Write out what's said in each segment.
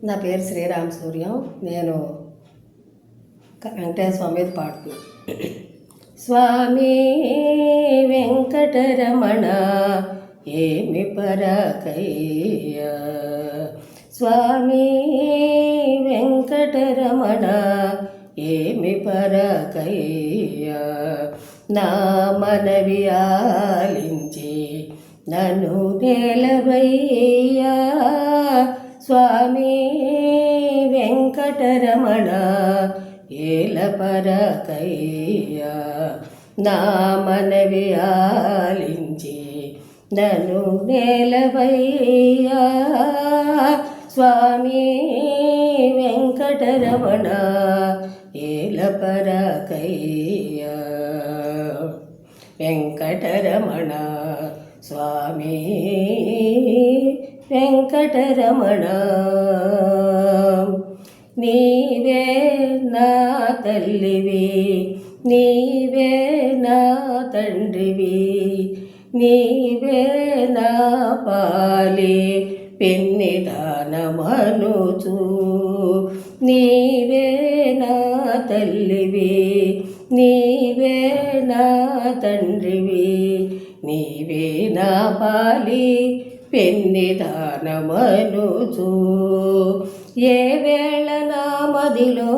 నా పేరు శ్రీరామ్ సూర్యం. నేను వెంకటేశ్వర స్వామి మీద పాడుతూ స్వామి వెంకటరమణ ఏమి పరాకయ్య, స్వామి వెంకటరమణ ఏమి పరాకయ్య, నా మనవి ఆలించి నన్ను నేలవయ్యా, స్వామి వెంకటరమణ ఏల పరకయ్య, నా మనవి ఆలించి నన్ను నేలవయ్యా, స్వామి వెంకటరమణ ఏల పరకయ్య, వెంకటరమణ స్వామి వెంకటరమణ నీవే నా తల్లివి, నీవే నా తండ్రివి, నీవే నా పాలి పెన్నిదానమనుచు, నీవే నా తల్లివి, నీవే నా తండ్రివి, నీవే నా పాలి పెన్నిదానమనుచు, ఏ వేళ నా మదిలో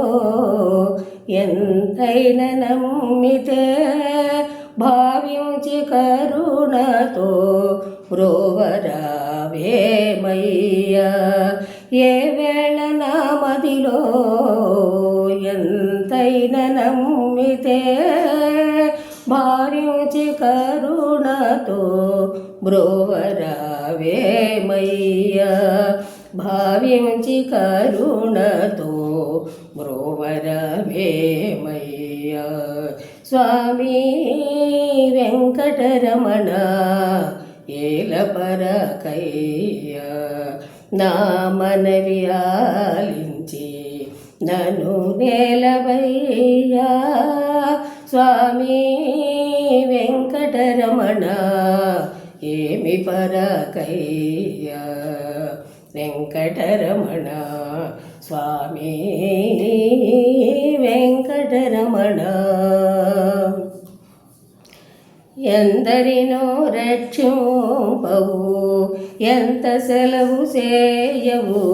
ఎంతైన నమ్మితే భావించి కరుణతో బ్రోవరావేమయ్యా, ఏ వేళ నా మదిలో ఎంతైన నమ్మితే భావించి కరుణతో బ్రోవరావేమయ్యా, భావించి కరుణతో బ్రోవరావేమయ్యా, స్వామి వెంకటరమణ ఏల పరకయ్య, నా మనవి ఆలించి నన్ను నేలవయ్యా, స్వామి వెంకటరమణ ఏమి పరకయ్య, వెంకటరమణ స్వామి వెంకటరమణ ఎందరినో రక్షింపవు, ఎంత సెలవు చేయవు,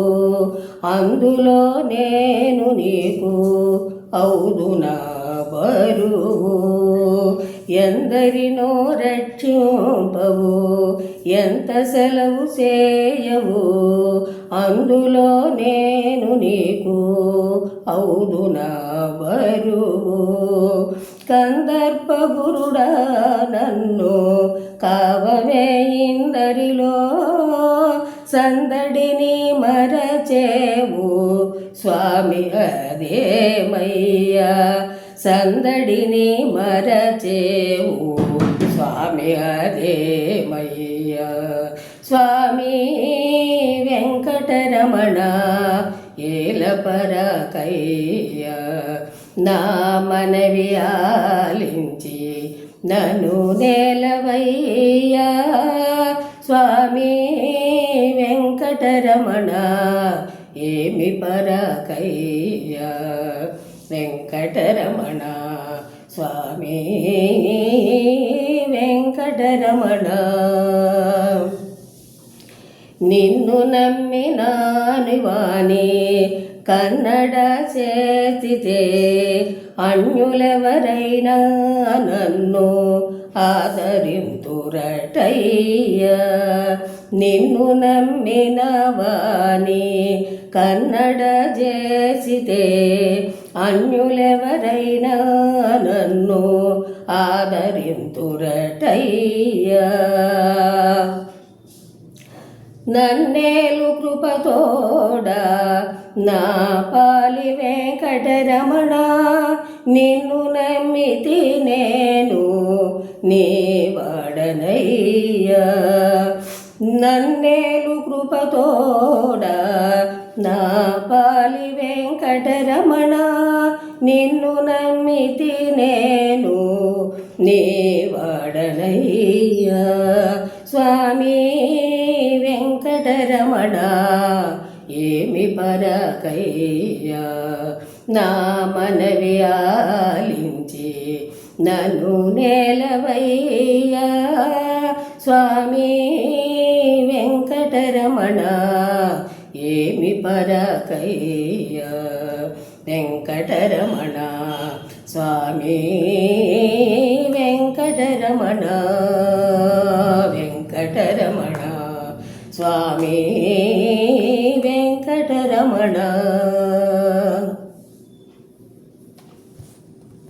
అందులో నేను నీకు అవుదునా బరువు, ఎందరినో రక్షింపవు, ఎంత సెలవు చేయవు, అందులో నేను నీకు అవుదునా బరువు, కందర్ప గురుడా నన్ను కావవే ఇందరిలో, సందడిని మరచేవు స్వామి అదేమయ్యా, సందడిని మరచేవు స్వామి అదేమయ్యా, స్వామి వెంకటరమణ ఏల పరకయ్య, నా మనవి ఆలించి నన్ను నేలవయ్యా, స్వామి వెంకటరమణ ఏమి పరకయ్య, వెంకటరమణ స్వామి వెంకటరమణ నిన్ను నమ్మినాను వాణి కన్నడ చేతితే, అన్యులెవరైనా నన్ను ఆదరింతురటయ్యా, నిన్ను నమ్మిన వాణి కన్నడ చేసితే, అన్యులెవరైనా నన్ను ఆదరింతురటయ్యా, నన్నేలు కృపతోడా నా పాలి వెంకటరమణ, నిన్ను నమ్మితి నేను నీ వాడనయ్యా, నన్నేలు కృపతోడా నా పాలి వెంకటరమణ, నిన్ను నమ్మితి నేను నీ వాడనయ్యా, స్వామి వెంకటరమణ ఏమి పరకయ్యా నా మనవి ఆలించి నన్ను నేలవయ్యా స్వామి వెంకటరమణ ఏమి పరకయ్యా వెంకటరమణ స్వామి వెంకటరమణ వెంకటరమణ స్వామి వెంకటరమణ